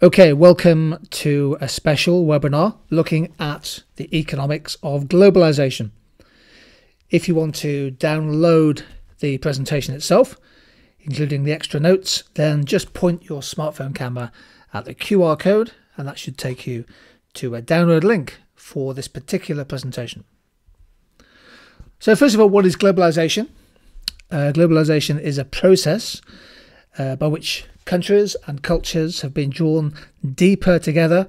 Okay, welcome to a special webinar looking at the economics of globalization. If you want to download the presentation itself, including the extra notes, then just point your smartphone camera at the QR code and that should take you to a download link for this particular presentation. So first of all, what is globalization? Globalization is a process by which countries and cultures have been drawn deeper together.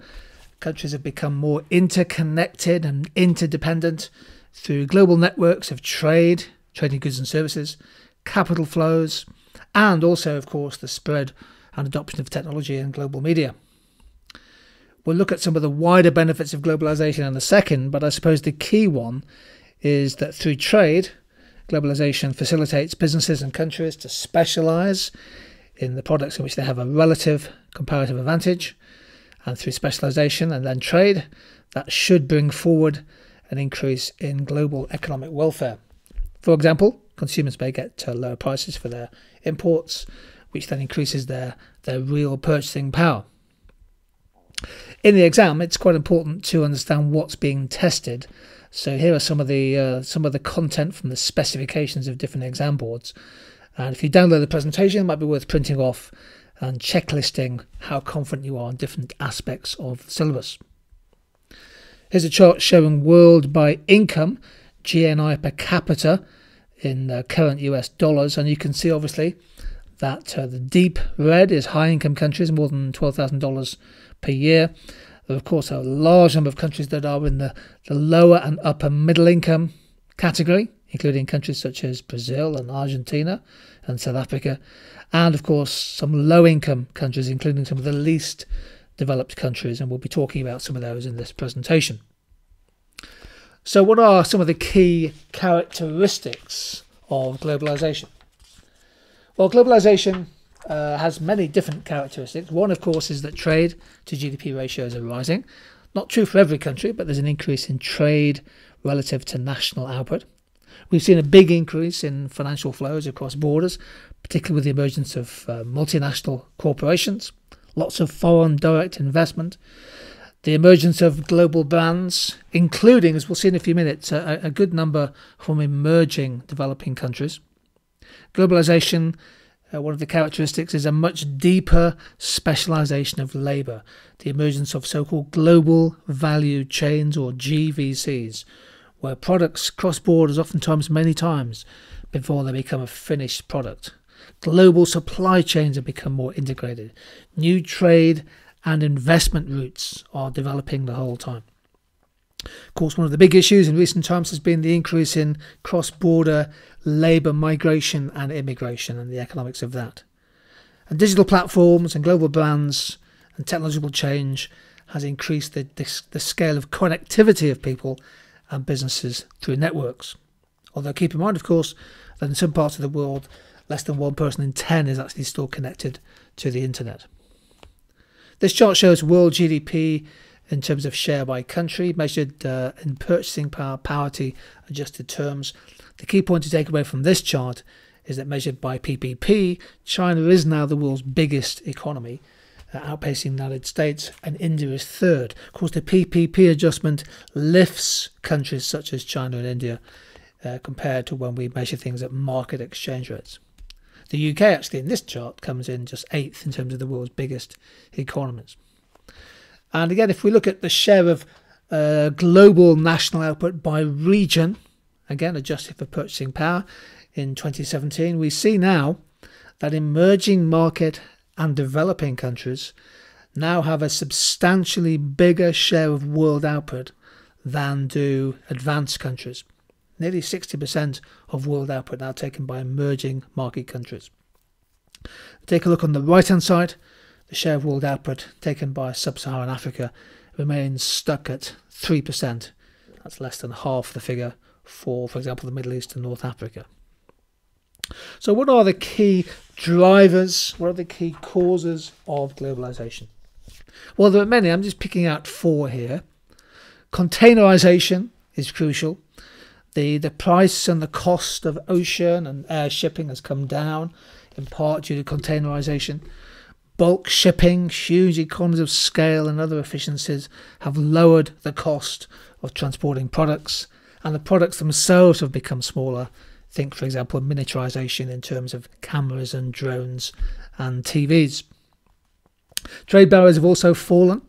Countries have become more interconnected and interdependent through global networks of trade, trading goods and services, capital flows, and also, of course, the spread and adoption of technology and global media. We'll look at some of the wider benefits of globalization in a second, but I suppose the key one is that through trade, globalization facilitates businesses and countries to specialize in the products in which they have a relative comparative advantage, and through specialization and then trade, that should bring forward an increase in global economic welfare. For example, consumers may get lower prices for their imports, which then increases their real purchasing power. In the exam, it's quite important to understand what's being tested. So here are some of the content from the specifications of different exam boards. And if you download the presentation, it might be worth printing off and checklisting how confident you are on different aspects of the syllabus. Here's a chart showing world by income, GNI per capita in current US dollars. And you can see obviously that the deep red is high income countries, more than $12,000 per year. There, of course, are a large number of countries that are in the lower and upper middle income category, including countries such as Brazil and Argentina and South Africa, and of course some low-income countries, including some of the least developed countries, and we'll be talking about some of those in this presentation. So what are some of the key characteristics of globalization? Well, globalization has many different characteristics. One, of course, is that trade to GDP ratios are rising. Not true for every country, but there's an increase in trade relative to national output. We've seen a big increase in financial flows across borders, particularly with the emergence of multinational corporations, lots of foreign direct investment, the emergence of global brands, including, as we'll see in a few minutes, a good number from emerging developing countries. Globalization, one of the characteristics is a much deeper specialization of labor, the emergence of so-called global value chains or GVCs, where products cross borders oftentimes many times before they become a finished product. Global supply chains have become more integrated. New trade and investment routes are developing the whole time. Of course, one of the big issues in recent times has been the increase in cross-border labour migration and immigration and the economics of that. And digital platforms and global brands and technological change has increased the scale of connectivity of people and businesses through networks. Although keep in mind, of course, that in some parts of the world, less than 1 person in 10 is actually still connected to the internet. This chart shows world GDP in terms of share by country, measured in purchasing power, parity adjusted terms. The key point to take away from this chart is that measured by PPP, China is now the world's biggest economy, outpacing the United States, and India is third. Of course, the PPP adjustment lifts countries such as China and India compared to when we measure things at market exchange rates. The UK actually in this chart comes in just 8th in terms of the world's biggest economies. And again, if we look at the share of global national output by region, again adjusted for purchasing power in 2017, we see now that emerging market and developing countries now have a substantially bigger share of world output than do advanced countries. Nearly 60% of world output now taken by emerging market countries. Take a look on the right hand side. The share of world output taken by sub-Saharan Africa remains stuck at 3%. That's less than half the figure for example, the Middle East and North Africa. So what are the key drivers? What are the key causes of globalization? Well, there are many. I'm just picking out 4 here. Containerization is crucial. The price and the cost of ocean and air shipping has come down, in part due to containerization. Bulk shipping, huge economies of scale and other efficiencies have lowered the cost of transporting products, and the products themselves have become smaller. Think, for example, miniaturization in terms of cameras and drones and TVs. Trade barriers have also fallen.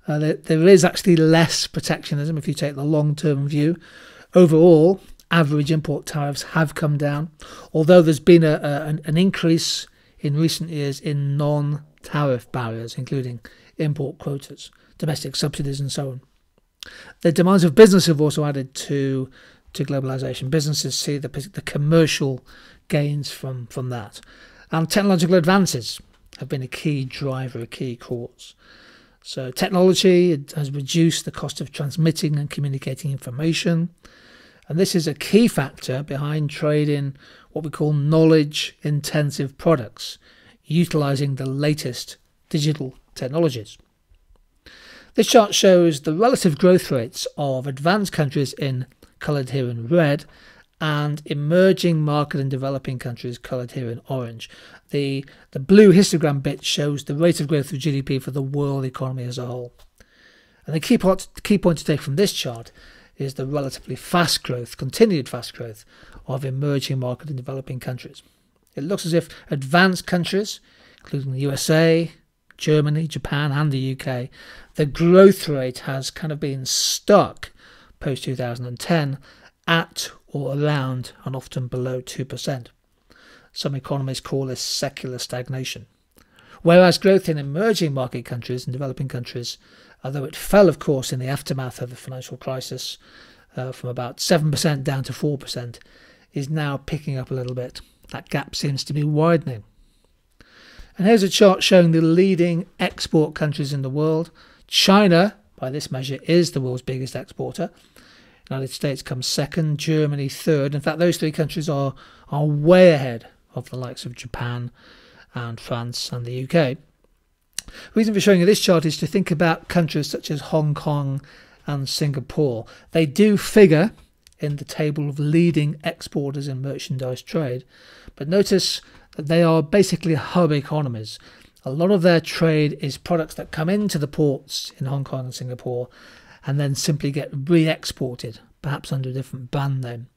There is actually less protectionism if you take the long-term view. Overall, average import tariffs have come down, although there's been an increase in recent years in non-tariff barriers, including import quotas, domestic subsidies and so on. The demands of business have also added to globalisation. Businesses see the commercial gains from that. And technological advances have been a key driver, a key cause. So technology has reduced the cost of transmitting and communicating information. And this is a key factor behind trade in what we call knowledge-intensive products, utilising the latest digital technologies. This chart shows the relative growth rates of advanced countries in coloured here in red and emerging market and developing countries coloured here in orange. The blue histogram bit shows the rate of growth of GDP for the world economy as a whole. And the key point to take from this chart is the relatively fast growth, continued fast growth of emerging market and developing countries. It looks as if advanced countries, including the USA, Germany, Japan and the UK, the growth rate has kind of been stuck post-2010 at or around and often below 2%. Some economists call this secular stagnation. Whereas growth in emerging market countries and developing countries, although it fell, of course, in the aftermath of the financial crisis from about 7% down to 4%, is now picking up a little bit. That gap seems to be widening. And here's a chart showing the leading export countries in the world. China, by this measure, is the world's biggest exporter. The United States comes second, Germany third. In fact, those three countries are way ahead of the likes of Japan and France and the UK. The reason for showing you this chart is to think about countries such as Hong Kong and Singapore. They do figure in the table of leading exporters in merchandise trade, but notice that they are basically hub economies. A lot of their trade is products that come into the ports in Hong Kong and Singapore and then simply get re-exported, perhaps under a different brand name.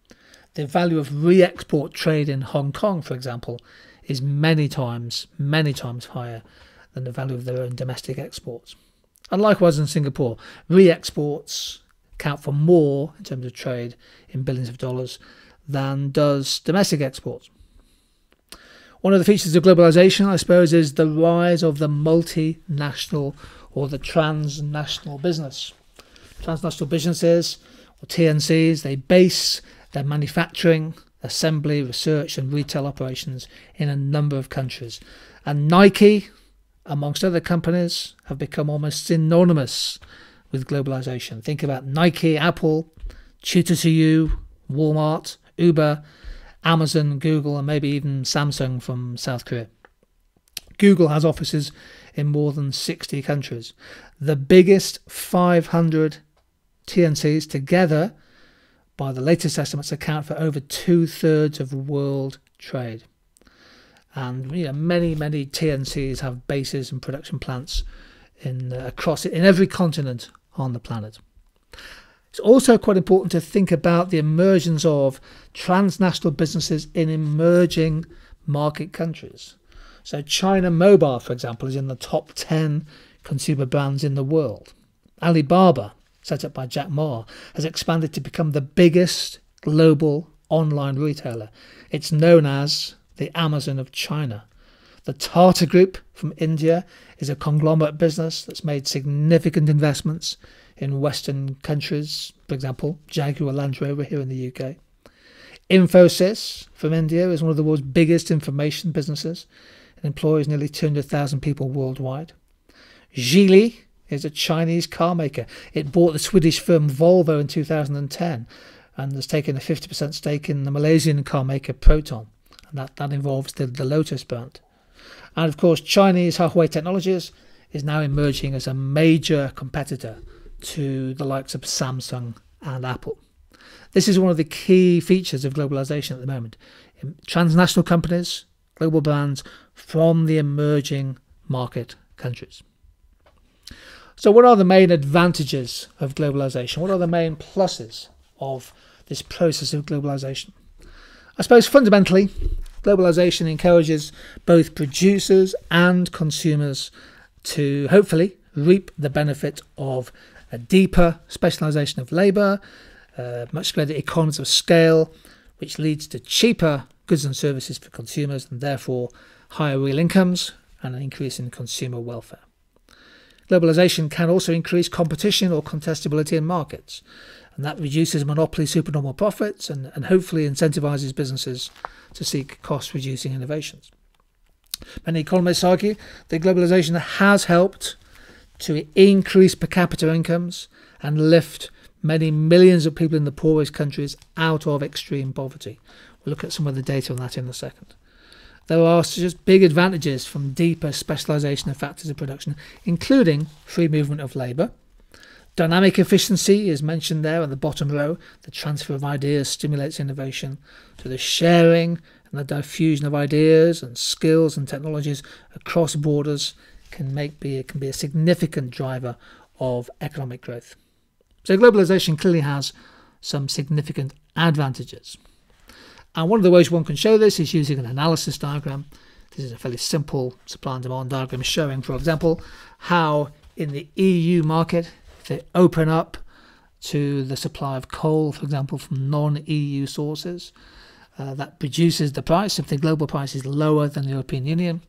The value of re-export trade in Hong Kong, for example, is many times higher than the value of their own domestic exports. And likewise in Singapore, re-exports account for more in terms of trade in billions of dollars than does domestic exports. One of the features of globalization, I suppose, is the rise of the multinational or the transnational business. Transnational businesses, or TNCs, they base their manufacturing, assembly, research and retail operations in a number of countries. And Nike, amongst other companies, have become almost synonymous with globalization. Think about Nike, Apple, Tutor2U, Walmart, Uber, Amazon, Google, and maybe even Samsung from South Korea. Google has offices in more than 60 countries. The biggest 500 TNCs together, by the latest estimates, account for over 2/3 of world trade. And many TNCs have bases and production plants in every continent on the planet. It's also quite important to think about the emergence of transnational businesses in emerging market countries. So China Mobile, for example, is in the top 10 consumer brands in the world. Alibaba, set up by Jack Ma, has expanded to become the biggest global online retailer. It's known as the Amazon of China. The Tata Group from India is a conglomerate business that's made significant investments in Western countries, for example, Jaguar Land Rover here in the UK. Infosys from India is one of the world's biggest information businesses and employs nearly 200,000 people worldwide. Geely is a Chinese car maker. It bought the Swedish firm Volvo in 2010 and has taken a 50% stake in the Malaysian car maker Proton. And that involves the Lotus brand. And of course, Chinese Huawei Technologies is now emerging as a major competitor to the likes of Samsung and Apple. This is one of the key features of globalization at the moment. Transnational companies, global brands from the emerging market countries. So what are the main advantages of globalization? What are the main pluses of this process of globalization? I suppose fundamentally, globalization encourages both producers and consumers to hopefully reap the benefit of a deeper specialization of labour, much greater economies of scale, which leads to cheaper goods and services for consumers and therefore higher real incomes and an increase in consumer welfare. Globalization can also increase competition or contestability in markets, and that reduces monopoly supernormal profits and hopefully incentivizes businesses to seek cost-reducing innovations. Many economists argue that globalization has helped to increase per capita incomes and lift many millions of people in the poorest countries out of extreme poverty. We'll look at some of the data on that in a second. There are just big advantages from deeper specialisation of factors of production, including free movement of labour. Dynamic efficiency is mentioned there on the bottom row. The transfer of ideas stimulates innovation. So the sharing and the diffusion of ideas and skills and technologies across borders can be a significant driver of economic growth. So globalisation clearly has some significant advantages. And one of the ways one can show this is using an analysis diagram. This is a fairly simple supply and demand diagram showing, for example, how in the EU market, if they open up to the supply of coal, for example, from non-EU sources, that reduces the price. If the global price is lower than the European Union,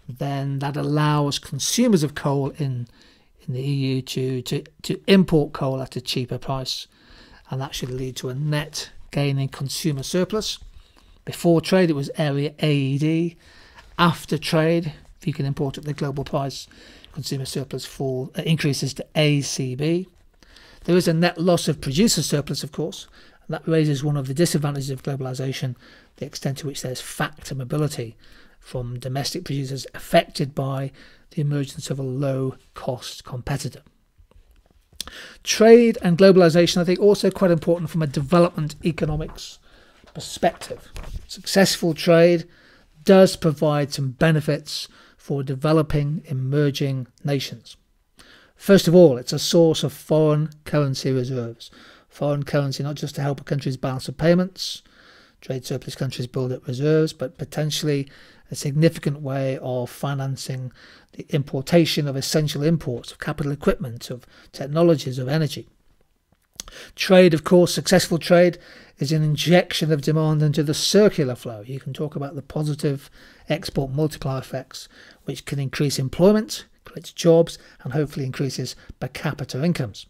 then that allows consumers of coal in the EU to import coal at a cheaper price, and that should lead to a net gain in consumer surplus. Before trade it was area AED. After trade, if you can import at the global price, consumer surplus increases to ACB. There is a net loss of producer surplus, of course, and that raises one of the disadvantages of globalisation, the extent to which there's factor mobility from domestic producers affected by the emergence of a low-cost competitor. Trade and globalisation, I think, also quite important from a development economics perspective. Successful trade does provide some benefits for developing emerging nations. First of all, it's a source of foreign currency reserves. Foreign currency not just to help a country's balance of payments, trade surplus countries build up reserves, but potentially a significant way of financing the importation of essential imports, of capital equipment, of technologies, of energy. Trade, of course, successful trade is an injection of demand into the circular flow. You can talk about the positive export multiplier effects, which can increase employment, creates jobs, and hopefully increases per capita incomes.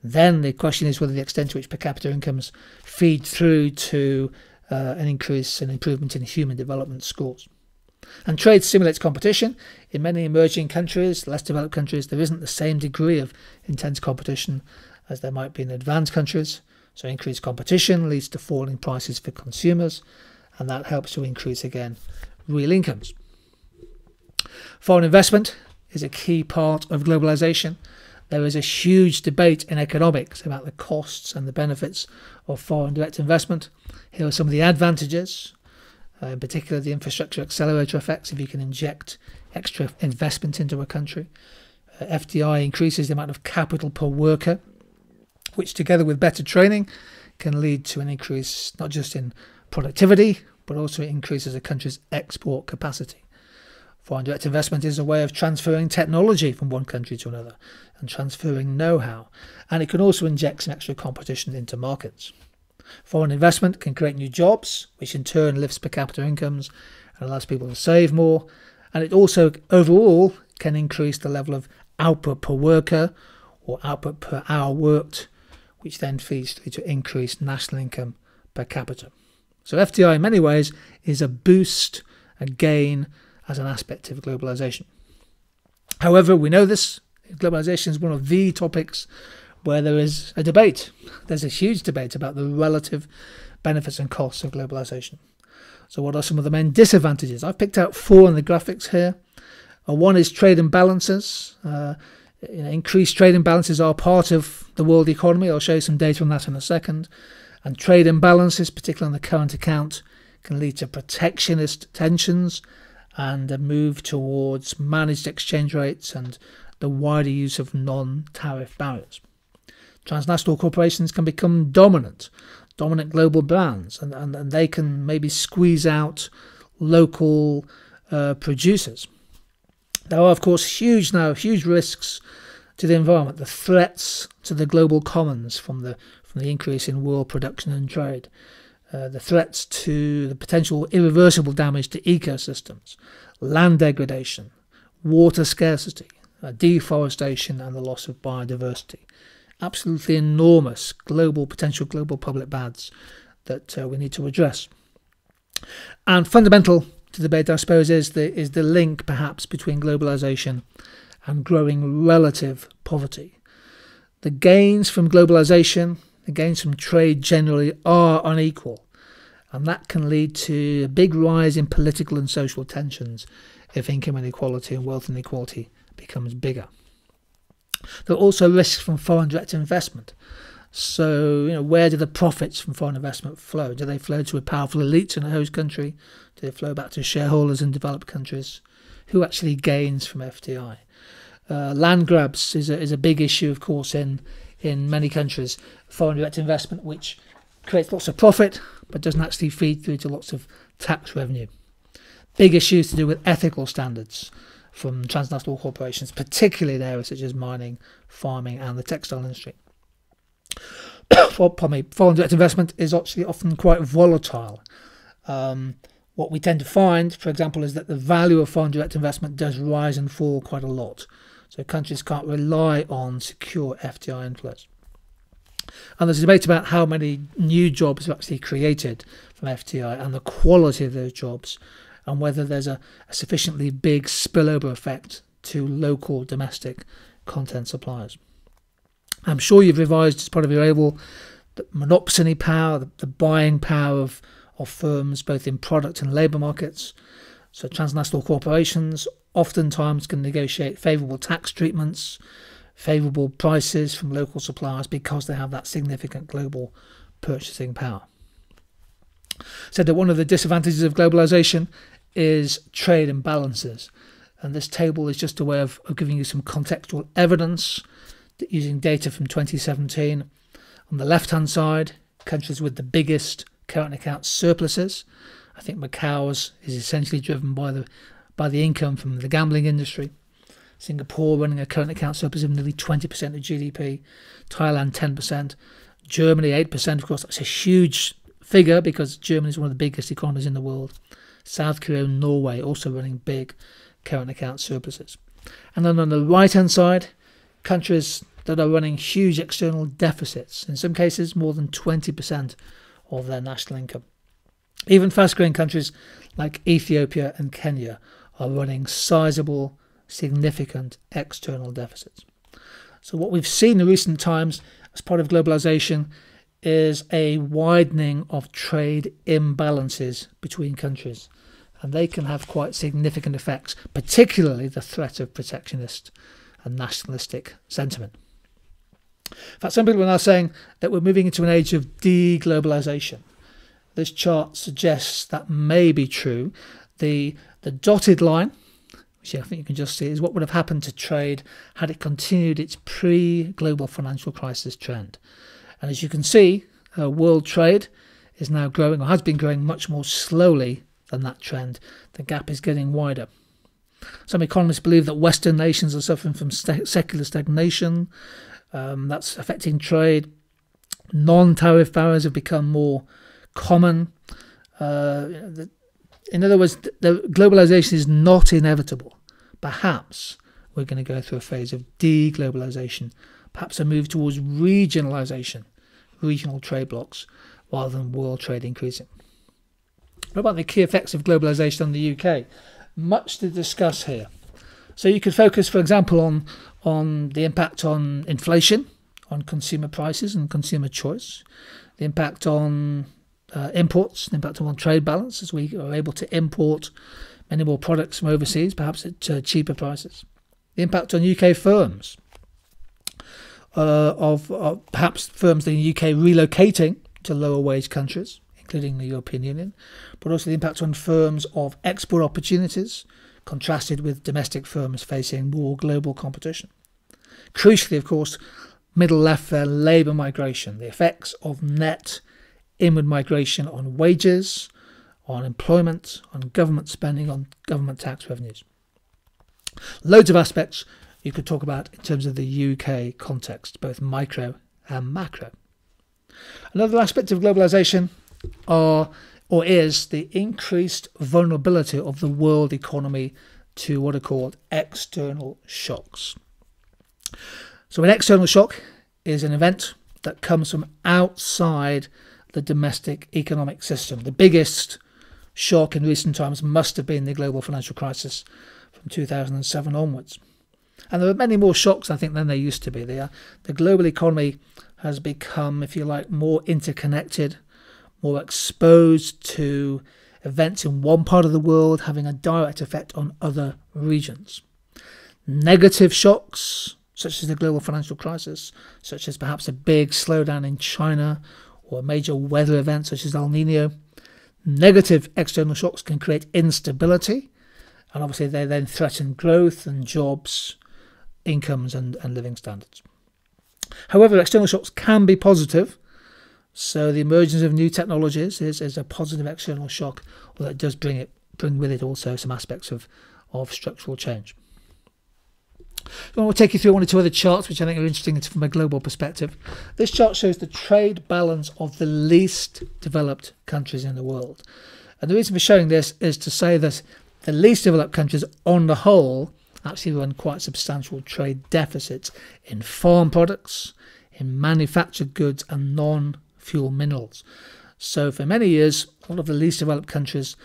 Then the question is whether the extent to which per capita incomes feed through to an increase and improvement in human development scores. And trade stimulates competition. In many emerging countries, less developed countries, there isn't the same degree of intense competition as there might be in advanced countries. So increased competition leads to falling prices for consumers, and that helps to increase, again, real incomes. Foreign investment is a key part of globalization. There is a huge debate in economics about the costs and the benefits of foreign direct investment. Here are some of the advantages, in particular the infrastructure accelerator effects if you can inject extra investment into a country. FDI increases the amount of capital per worker, which together with better training can lead to an increase not just in productivity, but also it increases a country's export capacity. Foreign direct investment is a way of transferring technology from one country to another and transferring know-how, and it can also inject some extra competition into markets. Foreign investment can create new jobs, which in turn lifts per capita incomes and allows people to save more, and it also overall can increase the level of output per worker or output per hour worked, which then feeds through to increased national income per capita. So FDI in many ways is a boost, a gain as an aspect of globalization. However, we know this, globalization is one of the topics where there is a debate. There's a huge debate about the relative benefits and costs of globalization. So what are some of the main disadvantages? I've picked out 4 on the graphics here. One is trade imbalances. Increased trade imbalances are part of the world economy. I'll show you some data on that in a second. And trade imbalances, particularly on the current account, can lead to protectionist tensions and a move towards managed exchange rates and the wider use of non-tariff barriers. Transnational corporations can become dominant global brands, and they can maybe squeeze out local producers. There are, of course, huge risks to the environment, the threats to the global commons from the increase in world production and trade, the threats to the potential irreversible damage to ecosystems, land degradation, water scarcity, deforestation, and the loss of biodiversity. Absolutely enormous potential global public bads that we need to address. And fundamental to the debate, I suppose, is the link perhaps between globalization and growing relative poverty. The gains from globalization, the gains from trade generally, are unequal, and that can lead to a big rise in political and social tensions if income inequality and wealth inequality becomes bigger. There are also risks from foreign direct investment. So, where do the profits from foreign investment flow? Do they flow to a powerful elite in a host country? Do they flow back to shareholders in developed countries? Who actually gains from FDI? Land grabs is a big issue, of course, in many countries. Foreign direct investment, which creates lots of profit, but doesn't actually feed through to lots of tax revenue. Big issues to do with ethical standards from transnational corporations, particularly in areas such as mining, farming, and the textile industry. Foreign direct investment is actually often quite volatile. What we tend to find, for example, is that the value of foreign direct investment does rise and fall quite a lot. So countries can't rely on secure FDI inflows. And there's a debate about how many new jobs are actually created from FDI and the quality of those jobs, and whether there's a sufficiently big spillover effect to local domestic content suppliers. I'm sure you've revised as part of your able the monopsony power, the buying power of firms both in product and labour markets. So transnational corporations oftentimes can negotiate favourable tax treatments, favourable prices from local suppliers because they have that significant global purchasing power. So that one of the disadvantages of globalisation is trade imbalances, and this table is just a way of giving you some contextual evidence using data from 2017. On the left hand side, countries with the biggest current account surpluses. I think Macau's is essentially driven by the income from the gambling industry. Singapore running a current account surplus of nearly 20% of GDP, Thailand 10%, Germany 8%. Of course, that's a huge figure because Germany is one of the biggest economies in the world. South Korea and Norway also running big current account surpluses. And then on the right hand side, countries that are running huge external deficits, in some cases more than 20% of their national income. Even fast-growing countries like Ethiopia and Kenya are running sizable, significant external deficits. So what we've seen in recent times as part of globalization is a widening of trade imbalances between countries, and they can have quite significant effects, particularly the threat of protectionist and nationalistic sentiment. In fact, some people are now saying that we're moving into an age of de-globalisation. This chart suggests that may be true. The dotted line, which I think you can just see, is what would have happened to trade had it continued its pre-global financial crisis trend. And as you can see, world trade is now growing, or has been growing, much more slowly than that trend. The gap is getting wider. Some economists believe that Western nations are suffering from secular stagnation. That's affecting trade. Non-tariff barriers have become more common. In other words, the globalization is not inevitable. Perhaps we're going to go through a phase of de-globalization, perhaps a move towards regionalization, regional trade blocs, rather than world trade increasing. What about the key effects of globalization on the UK? Much to discuss here. So you could focus, for example, on the impact on inflation, on consumer prices and consumer choice, the impact on imports, the impact on trade balance, as we are able to import many more products from overseas, perhaps at cheaper prices. The impact on UK firms, of perhaps firms in the UK relocating to lower wage countries, including the European Union, but also the impact on firms of export opportunities, contrasted with domestic firms facing more global competition. Crucially, of course, middle left there, labour migration, the effects of net inward migration on wages, on employment, on government spending, on government tax revenues. Loads of aspects you could talk about in terms of the UK context, both micro and macro. Another aspect of globalisation is the increased vulnerability of the world economy to what are called external shocks. So an external shock is an event that comes from outside the domestic economic system. The biggest shock in recent times must have been the global financial crisis from 2007 onwards. And there are many more shocks, I think, than there used to be. The global economy has become, if you like, more interconnected, more exposed to events in one part of the world having a direct effect on other regions. Negative shocks, such as the global financial crisis, such as perhaps a big slowdown in China or a major weather event such as El Nino. Negative external shocks can create instability, and obviously they then threaten growth and jobs, incomes and living standards. However, external shocks can be positive. So the emergence of new technologies is a positive external shock, although it does bring with it also some aspects of structural change. So I'll take you through one or two other charts which I think are interesting from a global perspective. This chart shows the trade balance of the least developed countries in the world. And the reason for showing this is to say that the least developed countries on the whole actually run quite substantial trade deficits in farm products, in manufactured goods and non-fuel minerals. So for many years, a lot of the least developed countries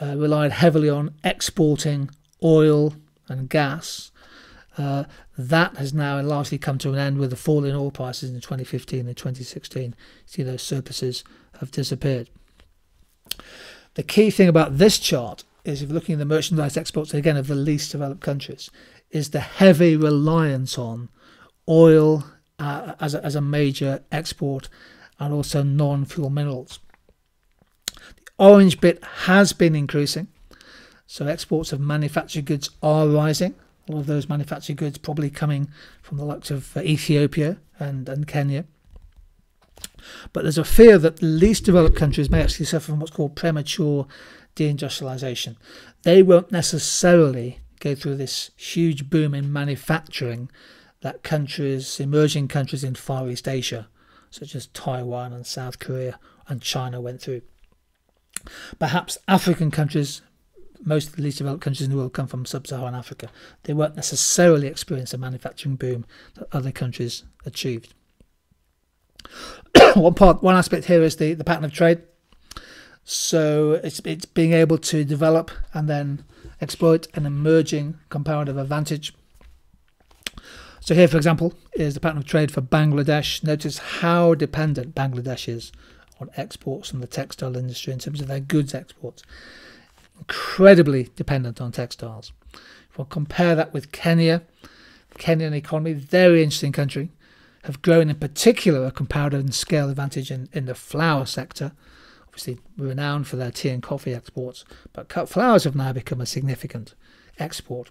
relied heavily on exporting oil and gas. That has now largely come to an end with the fall in oil prices in 2015 and 2016. You see those surpluses have disappeared. The key thing about this chart is, if you're looking at the merchandise exports, again, of the least developed countries, is the heavy reliance on oil as a major export and also non-fuel minerals. The orange bit has been increasing, so exports of manufactured goods are rising. A lot of those manufactured goods probably coming from the likes of Ethiopia and Kenya. But there's a fear that least developed countries may actually suffer from what's called premature deindustrialization. They won't necessarily go through this huge boom in manufacturing that emerging countries in Far East Asia, such as Taiwan and South Korea and China, went through. Perhaps African countries, most of the least developed countries in the world come from sub-Saharan Africa. They won't necessarily experience a manufacturing boom that other countries achieved. One aspect here is the pattern of trade. So it's being able to develop and then exploit an emerging comparative advantage. So here, for example, is the pattern of trade for Bangladesh. Notice how dependent Bangladesh is on exports from the textile industry in terms of their goods exports. Incredibly dependent on textiles. If we compare that with Kenya, the Kenyan economy, very interesting country, have grown in particular a comparative and scale advantage in the flour sector, obviously renowned for their tea and coffee exports, but cut flowers have now become a significant export.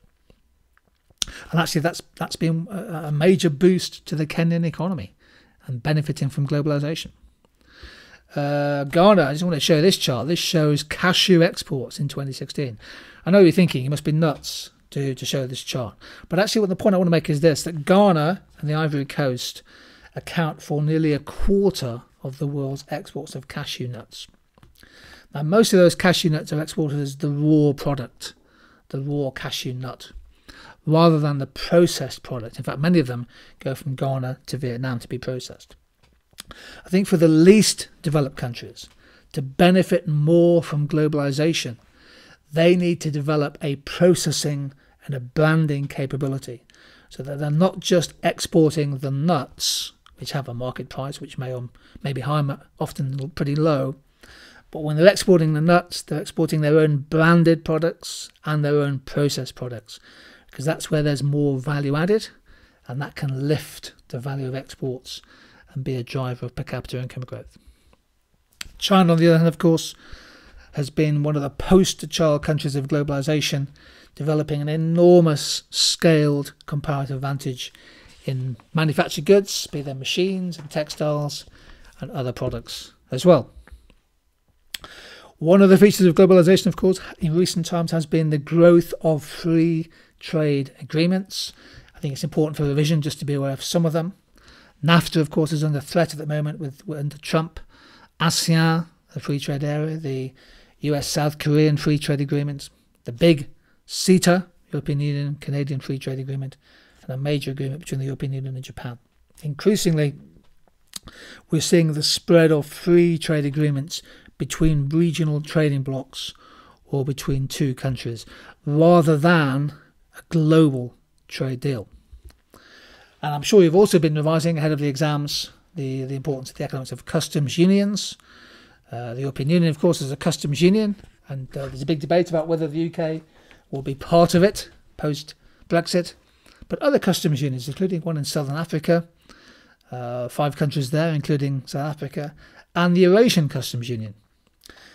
And actually that's been a major boost to the Kenyan economy and benefiting from globalization. Ghana, I just want to show this chart. This shows cashew exports in 2016. I know you're thinking you must be nuts to show this chart, but actually the point I want to make is this, that Ghana and the Ivory Coast account for nearly a quarter of the world's exports of cashew nuts. Now most of those cashew nuts are exported as the raw product, the raw cashew nut, rather than the processed product. In fact, many of them go from Ghana to Vietnam to be processed. I think for the least developed countries to benefit more from globalization, they need to develop a processing and a branding capability so that they're not just exporting the nuts, which have a market price which may be high, often pretty low, but when they're exporting the nuts, they're exporting their own branded products and their own processed products, because that's where there's more value added, and that can lift the value of exports and be a driver of per capita income growth. China, on the other hand, of course, has been one of the poster child countries of globalization, developing an enormous scaled comparative advantage in manufactured goods, be they machines and textiles and other products as well. One of the features of globalization, of course, in recent times has been the growth of free trade agreements. I think it's important for revision just to be aware of some of them. NAFTA, of course, is under threat at the moment under Trump. ASEAN, the free trade area, the US-South Korean free trade agreement, the big CETA, European Union, Canadian free trade agreement, and a major agreement between the European Union and Japan. Increasingly, we're seeing the spread of free trade agreements between regional trading blocs or between two countries, rather than a global trade deal. And I'm sure you've also been revising ahead of the exams the importance of the economics of customs unions. The European Union, of course, is a customs union, and there's a big debate about whether the UK will be part of it post-Brexit. But other customs unions, including one in Southern Africa, 5 countries there, including South Africa, and the Eurasian Customs Union.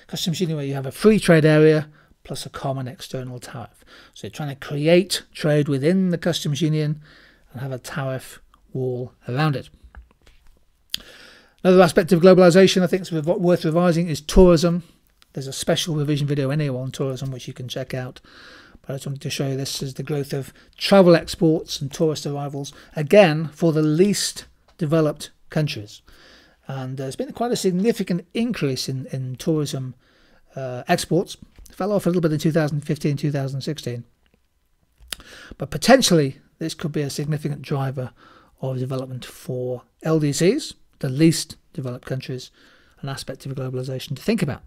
Customs union where you have a free trade area plus a common external tariff. So you're trying to create trade within the customs union and have a tariff wall around it. Another aspect of globalization I think is worth revising is tourism. There's a special revision video anyway on tourism which you can check out. But I just wanted to show you this is the growth of travel exports and tourist arrivals, again, for the least developed countries. And there's been quite a significant increase in tourism exports. It fell off a little bit in 2015, 2016. But potentially, this could be a significant driver of development for LDC'S, the least developed countries, an aspect of globalization to think about.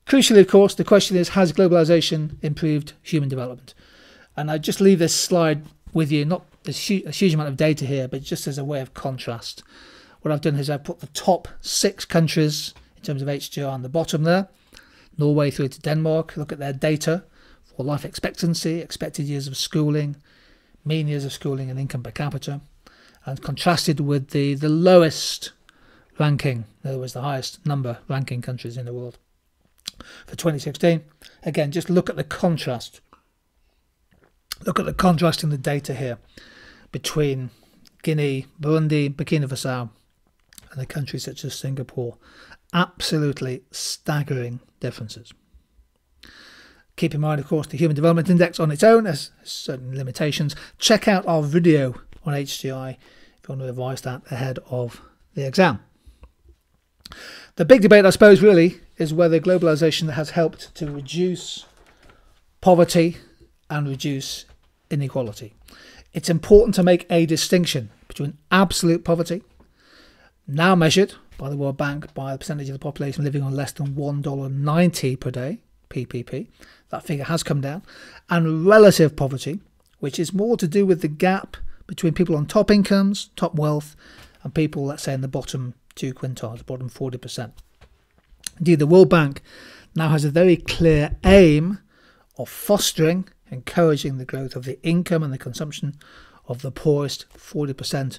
Crucially, of course, the question is, has globalization improved human development? And I just leave this slide with you, not a huge amount of data here, but just as a way of contrast. What I've done is I've put the top 6 countries in terms of HDR on the bottom there, Norway through to Denmark. Look at their data for life expectancy, expected years of schooling, mean years of schooling and income per capita, and contrasted with the lowest ranking, in other words, the highest number ranking countries in the world for 2016. Again, just look at the contrast. Look at the contrast in the data here between Guinea, Burundi, Burkina Faso, and the countries such as Singapore. Absolutely staggering differences. Keep in mind, of course, the Human Development Index on its own has certain limitations. Check out our video on HDI if you want to revise that ahead of the exam. The big debate, I suppose, really is whether globalization has helped to reduce poverty and reduce inequality. It's important to make a distinction between absolute poverty, now measured by the World Bank by the percentage of the population living on less than $1.90 per day, PPP. That figure has come down. And relative poverty, which is more to do with the gap between people on top incomes, top wealth, and people, let's say, in the bottom 2 quintiles, the bottom 40%. Indeed, the World Bank now has a very clear aim of fostering, encouraging the growth of the income and the consumption of the poorest 40%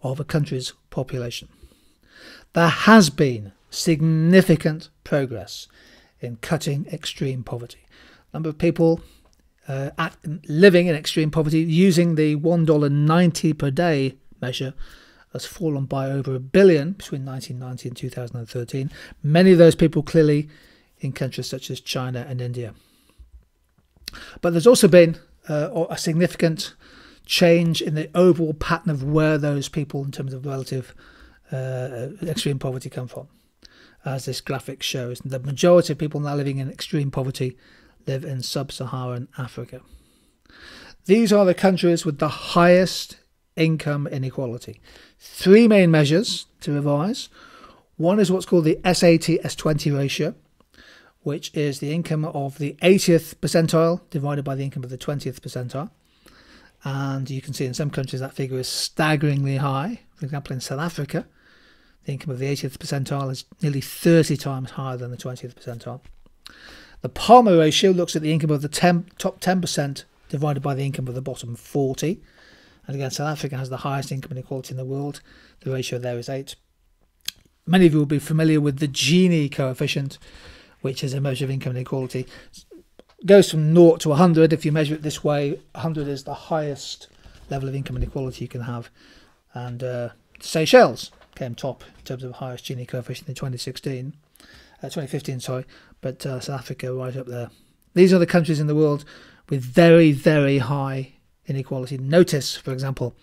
of a country's population. There has been significant progress in cutting extreme poverty. The number of people living in extreme poverty using the $1.90 per day measure has fallen by over 1 billion between 1990 and 2013. Many of those people clearly in countries such as China and India. But there's also been a significant change in the overall pattern of where those people in terms of relative extreme poverty come from. As this graphic shows, the majority of people now living in extreme poverty live in sub-Saharan Africa. These are the countries with the highest income inequality. 3 main measures to revise. One is what's called the SAT-S20 ratio, which is the income of the 80th percentile divided by the income of the 20th percentile. And you can see in some countries that figure is staggeringly high. For example, in South Africa, the income of the 80th percentile is nearly 30 times higher than the 20th percentile. The Palmer ratio looks at the income of the top 10% divided by the income of the bottom 40. And again, South Africa has the highest income inequality in the world. The ratio there is 8. many of you will be familiar with the Gini coefficient, which is a measure of income inequality. It goes from 0 to 100. If you measure it this way, 100 is the highest level of income inequality you can have. And Seychelles came top in terms of the highest Gini coefficient in 2015, sorry, but South Africa right up there. These are the countries in the world with very, very high inequality. Notice, for example,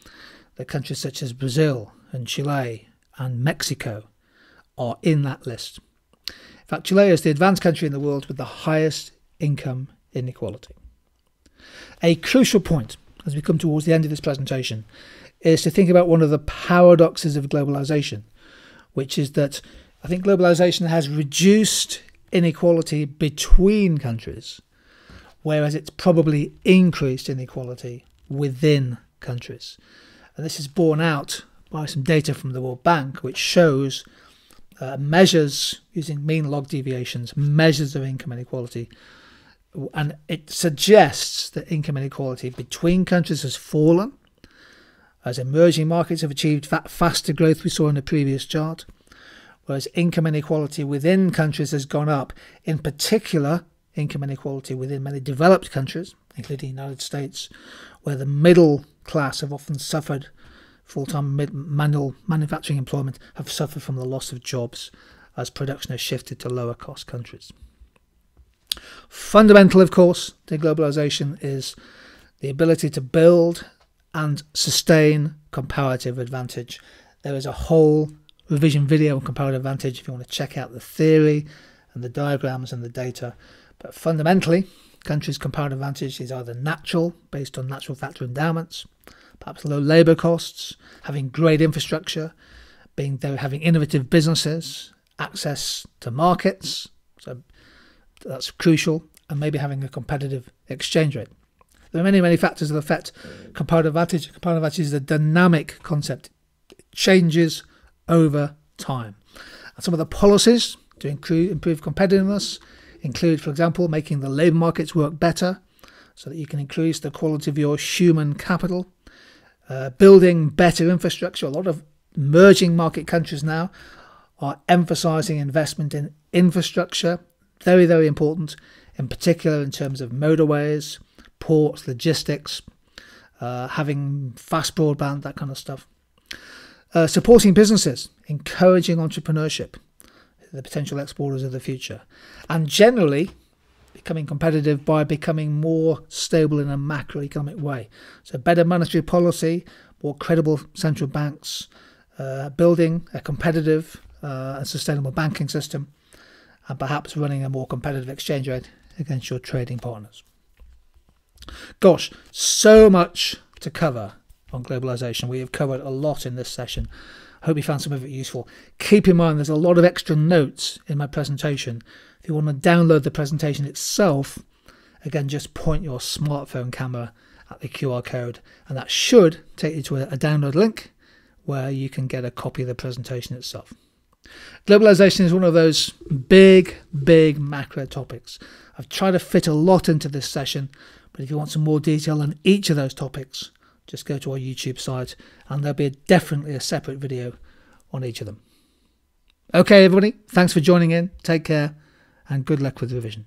that countries such as Brazil and Chile and Mexico are in that list. In fact, Chile is the advanced country in the world with the highest income inequality. A crucial point as we come towards the end of this presentation is to think about one of the paradoxes of globalization, which is that I think globalization has reduced inequality between countries, whereas it's probably increased inequality within countries. And this is borne out by some data from the World Bank, which shows measures using mean log deviations, measures of income inequality, and it suggests that income inequality between countries has fallen as emerging markets have achieved that faster growth we saw in the previous chart, whereas income inequality within countries has gone up, in particular income inequality within many developed countries, including the United States, where the middle class have often suffered, full-time manual manufacturing employment have suffered from the loss of jobs as production has shifted to lower cost countries. Fundamental, of course, to globalization is the ability to build and sustain comparative advantage. There is a whole revision video on comparative advantage if you want to check out the theory and the diagrams and the data. But fundamentally, countries' comparative advantage is either natural, based on natural factor endowments, perhaps low labour costs, having great infrastructure, having innovative businesses, access to markets, so that's crucial, and maybe having a competitive exchange rate. There are many, many factors that affect comparative advantage. Comparative advantage is a dynamic concept. It changes over time. And some of the policies to improve competitiveness include, for example, making the labour markets work better so that you can increase the quality of your human capital, building better infrastructure. A lot of emerging market countries now are emphasising investment in infrastructure. Very, very important, in particular in terms of motorways, ports, logistics, having fast broadband, that kind of stuff. Supporting businesses, encouraging entrepreneurship, the potential exporters of the future, and generally becoming competitive by becoming more stable in a macroeconomic way. So better monetary policy, more credible central banks, building a competitive and sustainable banking system, and perhaps running a more competitive exchange rate against your trading partners. Gosh, so much to cover on globalization. We have covered a lot in this session. I hope you found some of it useful. Keep in mind there's a lot of extra notes in my presentation. If you want to download the presentation itself, again, just point your smartphone camera at the QR code, and that should take you to a download link where you can get a copy of the presentation itself. Globalization is one of those big macro topics. I've tried to fit a lot into this session, but if you want some more detail on each of those topics, just go to our YouTube site and there'll be definitely a separate video on each of them. Okay, everybody, thanks for joining in. Take care and good luck with the revision.